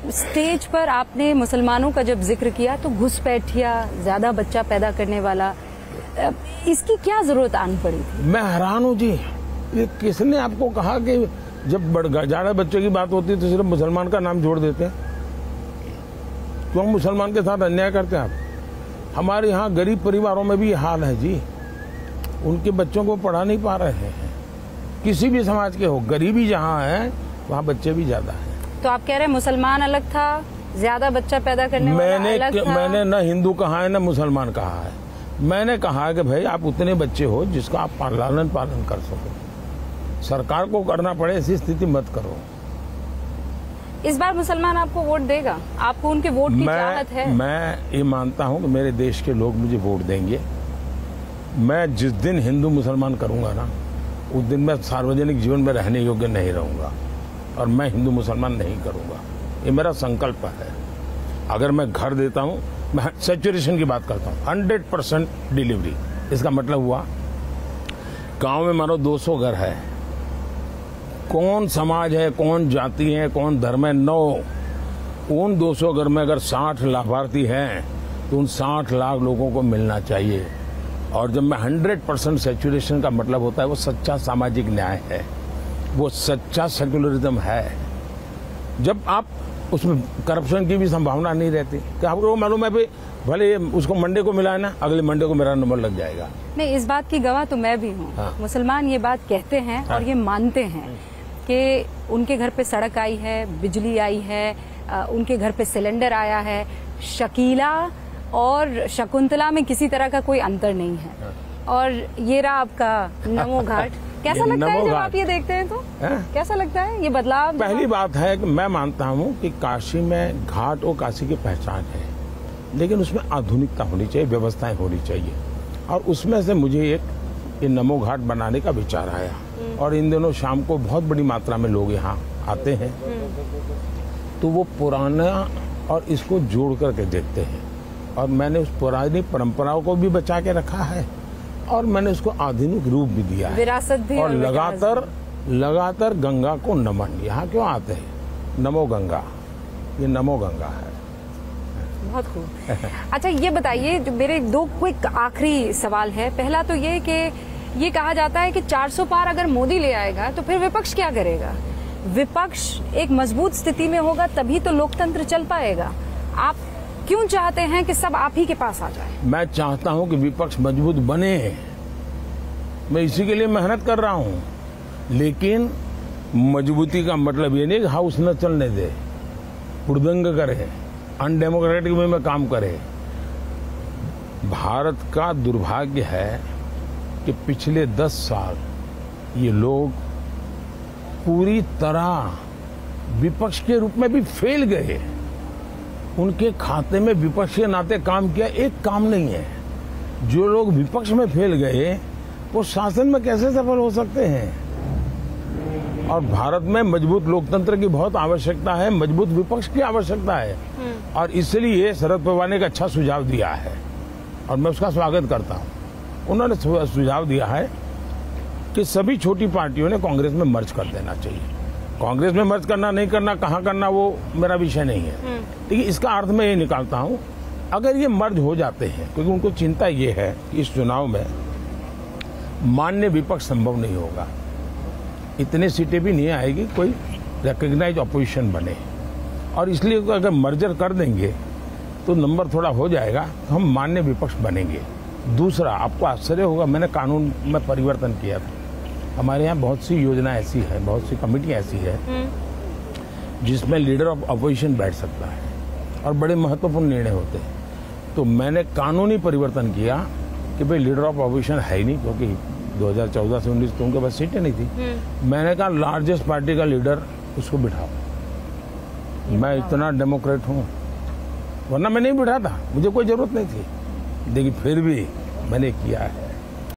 Stage पर आपने मुसलमानों का जब जिक्र किया तो घुसपैठिया, ज्यादा बच्चा पैदा करने वाला, इसकी क्या जरूरत आन पड़ी थी? मैं हैरान हूँ जी, ये किसने आपको कहा कि जब ज्यादा बच्चों की बात होती है तो सिर्फ मुसलमान का नाम जोड़ देते हैं? क्यों मुसलमान के साथ अन्याय करते हैं आप? हमारे यहाँ गरीब परिवारों में भी ये हाल है जी, उनके बच्चों को पढ़ा नहीं पा रहे हैं। किसी भी समाज के हो, गरीबी जहाँ है वहाँ बच्चे भी ज्यादा हैं। तो आप कह रहे हैं मुसलमान अलग था, ज्यादा बच्चा पैदा करने वाला अलग था? मैंने न हिंदू कहा है न मुसलमान कहा है। मैंने कहा कि भाई आप उतने बच्चे हो जिसका आप लालन पालन कर सको, सरकार को करना पड़े ऐसी स्थिति मत करो। इस बार मुसलमान आपको वोट देगा? आपको उनके वोट की चाहत है? मैं ये मानता हूं कि मेरे देश के लोग मुझे वोट देंगे। मैं जिस दिन हिंदू मुसलमान करूंगा ना, उस दिन मैं सार्वजनिक जीवन में रहने योग्य नहीं रहूंगा और मैं हिंदू मुसलमान नहीं करूंगा। ये मेरा संकल्प है। अगर मैं घर देता हूं, मैं सैचुरेशन की बात करता हूं, 100% डिलीवरी। इसका मतलब हुआ गांव में मानो 200 घर है, कौन समाज है, कौन जाति है, कौन धर्म है, 9 उन 200 घर में अगर 60 लाभार्थी हैं तो उन 60 लाख लोगों को मिलना चाहिए। और जब मैं 100% सैचुरेशन का मतलब होता है वो सच्चा सामाजिक न्याय है, वो सच्चा सेक्युलरिज्म है। जब आप उसमें करप्शन की भी संभावना नहीं रहती कि आपको मालूम है भाई भले उसको मंडे को मिला है ना, अगले मंडे को मेरा नंबर लग जाएगा। नहीं, इस बात की गवाह तो मैं भी हूँ। हाँ। मुसलमान ये बात कहते हैं और ये मानते हैं कि उनके घर पे सड़क आई है, बिजली आई है, उनके घर पे सिलेंडर आया है। शकीला और शकुंतला में किसी तरह का कोई अंतर नहीं है। और ये रहा आपका नमो घाट। कैसा लगता है जब आप ये देखते हैं तो? कैसा लगता है ये बदलाव? पहली बात है कि मैं मानता हूँ कि काशी में घाट और काशी की पहचान है, लेकिन उसमें आधुनिकता होनी चाहिए, व्यवस्थाएं होनी चाहिए। और उसमें से मुझे एक ये नमो घाट बनाने का विचार आया और इन दिनों शाम को बहुत बड़ी मात्रा में लोग यहाँ आते हैं, तो वो पुराना और इसको जोड़ करके देखते हैं। और मैंने उस पुरानी परंपराओं को भी बचा के रखा है और मैंने उसको आधुनिक रूप भी दिया है, विरासत भी। और लगातार गंगा को नमन। यहाँ क्यों आते हैं? नमो गंगा, ये नमो गंगा है। बहुत खूब। अच्छा, ये बताइए, जो मेरे 2 क्विक आखिरी सवाल है। पहला तो ये कि ये कहा जाता है कि 400 पार अगर मोदी ले आएगा तो फिर विपक्ष क्या करेगा? विपक्ष एक मजबूत स्थिति में होगा तभी तो लोकतंत्र चल पाएगा। आप क्यों चाहते हैं कि सब आप ही के पास आ जाए? मैं चाहता हूं कि विपक्ष मजबूत बने, मैं इसी के लिए मेहनत कर रहा हूं। लेकिन मजबूती का मतलब ये नहीं कि हाउस न चलने दे, हुड़दंग करे, अनडेमोक्रेटिक वे में काम करे। भारत का दुर्भाग्य है कि पिछले 10 साल ये लोग पूरी तरह विपक्ष के रूप में भी फेल गए। उनके खाते में विपक्ष के नाते काम किया एक काम नहीं है। जो लोग विपक्ष में फेल गए वो शासन में कैसे सफल हो सकते हैं? और भारत में मजबूत लोकतंत्र की बहुत आवश्यकता है, मजबूत विपक्ष की आवश्यकता है। और इसलिए शरद पवार ने एक अच्छा सुझाव दिया है और मैं उसका स्वागत करता हूं। उन्होंने सुझाव दिया है कि सभी छोटी पार्टियों ने कांग्रेस में मर्ज कर देना चाहिए। कांग्रेस में मर्ज करना नहीं करना, कहाँ करना, वो मेरा विषय नहीं है। देखिए, इसका अर्थ मैं ये निकालता हूं, अगर ये मर्ज हो जाते हैं, क्योंकि उनको चिंता ये है कि इस चुनाव में मान्य विपक्ष संभव नहीं होगा, इतने सीटें भी नहीं आएगी कोई रिकॉग्नाइज अपोजिशन बने। और इसलिए अगर मर्जर कर देंगे तो नंबर थोड़ा हो जाएगा, तो हम मान्य विपक्ष बनेंगे। दूसरा, आपको आश्चर्य होगा, मैंने कानून में परिवर्तन किया था। हमारे यहाँ बहुत सी योजना ऐसी है, बहुत सी कमेटियाँ ऐसी है जिसमें लीडर ऑफ अपोजिशन बैठ सकता है और बड़े महत्वपूर्ण निर्णय होते हैं। तो मैंने कानूनी परिवर्तन किया कि भाई लीडर ऑफ अपोजिशन है ही नहीं, क्योंकि 2014 से 19 तो उनके पास सीटें नहीं थी। मैंने कहा लार्जेस्ट पार्टी का लीडर उसको बिठाओ। मैं इतना डेमोक्रेट हूँ, वरना मैं नहीं बिठाता, मुझे कोई जरूरत नहीं थी। देखिए, फिर भी मैंने किया है।